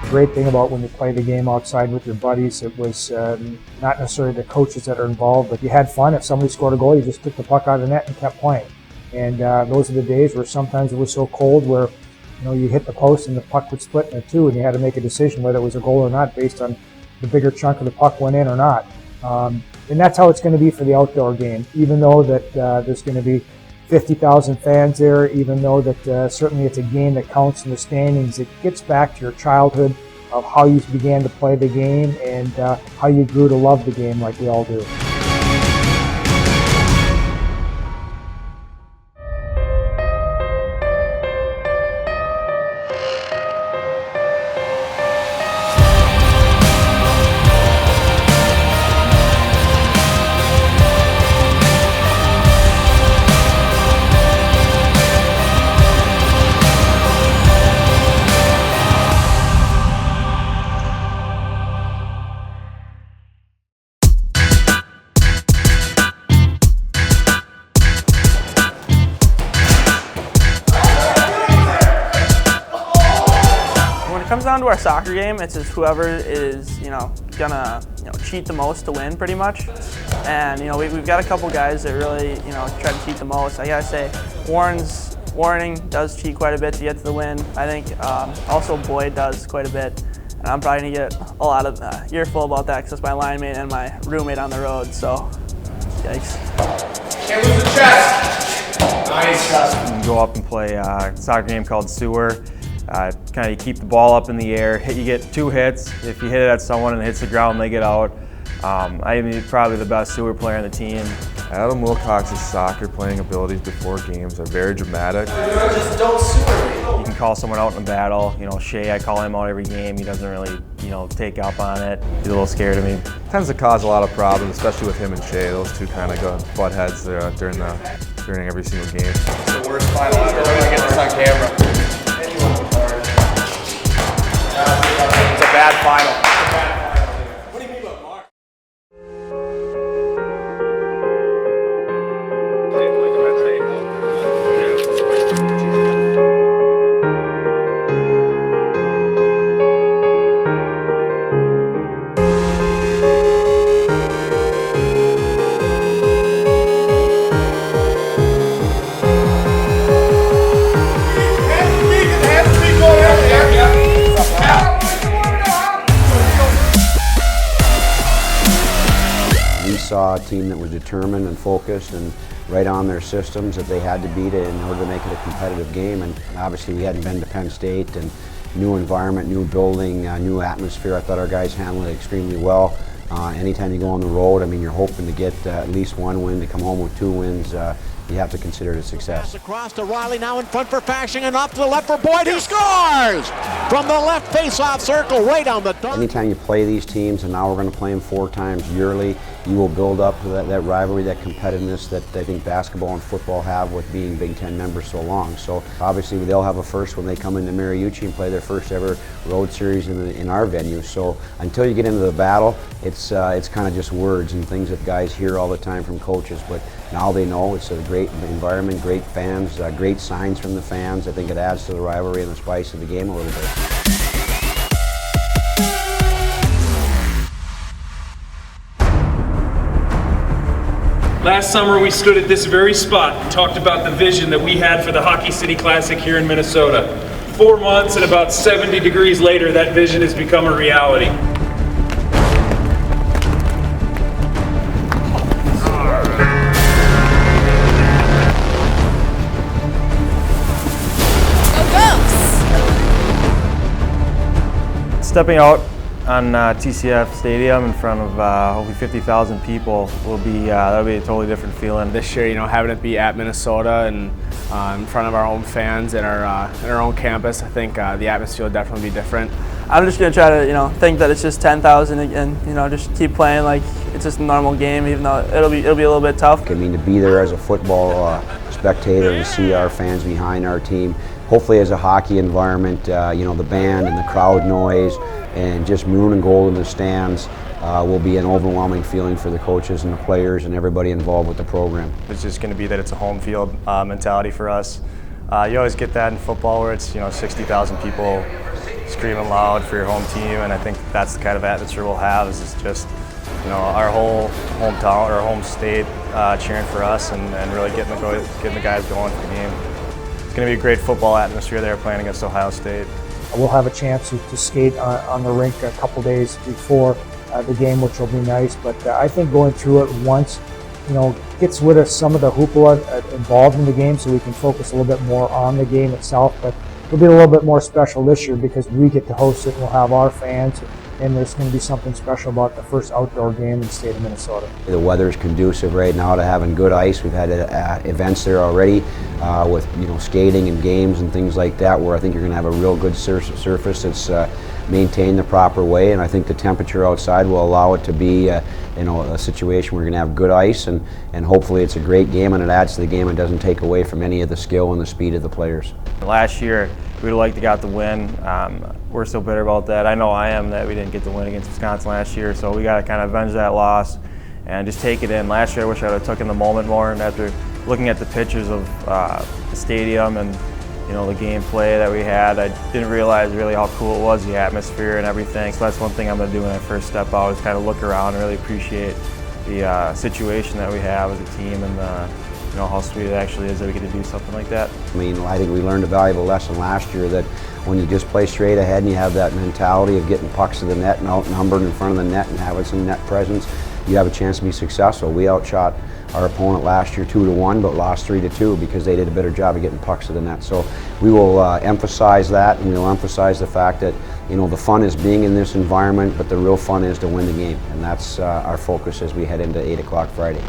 The great thing about when you play the game outside with your buddies, it was not necessarily the coaches that are involved, but you had fun. If somebody scored a goal, you just took the puck out of the net and kept playing. And those are the days where sometimes it was so cold where you hit the post and the puck would split in two, and you had to make a decision whether it was a goal or not based on the bigger chunk of the puck went in or not. And that's how it's going to be for the outdoor game, even though that there's going to be 50,000 fans there, even though that certainly it's a game that counts in the standings. It gets back to your childhood of how you began to play the game and how you grew to love the game like we all do. When it comes down to our soccer game, it's just whoever is gonna cheat the most to win, pretty much. And we've got a couple guys that really try to cheat the most. I gotta say, Warning does cheat quite a bit to get to the win. I think also Boyd does quite a bit. And I'm probably gonna get a lot of earful about that because it's my line mate and my roommate on the road. So, yikes. Can't lose the chest. Nice. You can go up and play a soccer game called sewer. Kind of keep the ball up in the air. You get 2 hits. If you hit it at someone and it hits the ground, they get out. I'm probably the best sewer player on the team. Adam Wilcox's soccer playing abilities before games are very dramatic. Just don't sewer me. You can call someone out in a battle. Shea, I call him out every game. He doesn't really, take up on it. He's a little scared of me. Tends to cause a lot of problems, especially with him and Shea. Those two kind of go butt heads during every single game. It's the worst final ever. We're gonna get this on camera. It's a bad final. What do you mean by Mark? Saw a team that was determined and focused and right on their systems that they had to beat it in order to make it a competitive game. And obviously we hadn't been to Penn State, and new environment, new building, new atmosphere. I thought our guys handled it extremely well. Anytime you go on the road, you're hoping to get at least 1 win, to come home with 2 wins. You have to consider it a success. Across to Riley, now in front for Fasching, and off to the left for Boyd, who scores! From the left face-off circle, right on the dunk. Anytime you play these teams, and now we're going to play them 4 times yearly, you will build up to that rivalry, that competitiveness that I think basketball and football have with being Big Ten members so long. So obviously they'll have a first when they come into Mariucci and play their first ever road series in our venue. So until you get into the battle, it's kind of just words and things that guys hear all the time from coaches. But now they know it's a great environment, great fans, great signs from the fans. I think it adds to the rivalry and the spice of the game a little bit. Last summer we stood at this very spot and talked about the vision that we had for the Hockey City Classic here in Minnesota. 4 months and about 70 degrees later, that vision has become a reality. Stepping out on TCF Stadium in front of hopefully 50,000 people will be that'll be a totally different feeling. This year, having it be at Minnesota and in front of our own fans and our own campus, I think the atmosphere will definitely be different. I'm just gonna try to think that it's just 10,000 and just keep playing like it's just a normal game, even though it'll be a little bit tough. To be there as a football spectator and see our fans behind our team. Hopefully as a hockey environment, the band and the crowd noise and just maroon and gold in the stands will be an overwhelming feeling for the coaches and the players and everybody involved with the program. It's just going to be that it's a home field mentality for us. You always get that in football where it's 60,000 people screaming loud for your home team, and I think that's the kind of atmosphere we'll have. Is just our whole hometown or home state cheering for us and really getting the guys going for the game. It's going to be a great football atmosphere there playing against Ohio State. We'll have a chance to skate on the rink a couple days before the game, which will be nice. But I think going through it once, gets rid of some of the hoopla involved in the game, so we can focus a little bit more on the game itself. But it'll be a little bit more special this year because we get to host it and we'll have our fans, and there's going to be something special about the first outdoor game in the state of Minnesota. The weather is conducive right now to having good ice. We've had events there already with skating and games and things like that, where I think you're going to have a real good surface that's maintained the proper way, and I think the temperature outside will allow it to be a situation where you're going to have good ice, and hopefully it's a great game and it adds to the game and doesn't take away from any of the skill and the speed of the players. Last year, we would have liked to got the win. We're still bitter about that. I know I am, that we didn't get the win against Wisconsin last year, so we got to kind of avenge that loss and just take it in. Last year, I wish I would have taken the moment more, and after looking at the pictures of the stadium and the gameplay that we had, I didn't realize really how cool it was, the atmosphere and everything. So that's one thing I'm going to do when I first step out, is kind of look around and really appreciate the situation that we have as a team, and how sweet it actually is that we get to do something like that. I think we learned a valuable lesson last year that when you just play straight ahead and you have that mentality of getting pucks to the net and outnumbered in front of the net and having some net presence, you have a chance to be successful. We outshot our opponent last year 2-1, but lost 3-2 because they did a better job of getting pucks to the net. So we will emphasize that, and we'll emphasize the fact that the fun is being in this environment, but the real fun is to win the game, and that's our focus as we head into 8 o'clock Friday.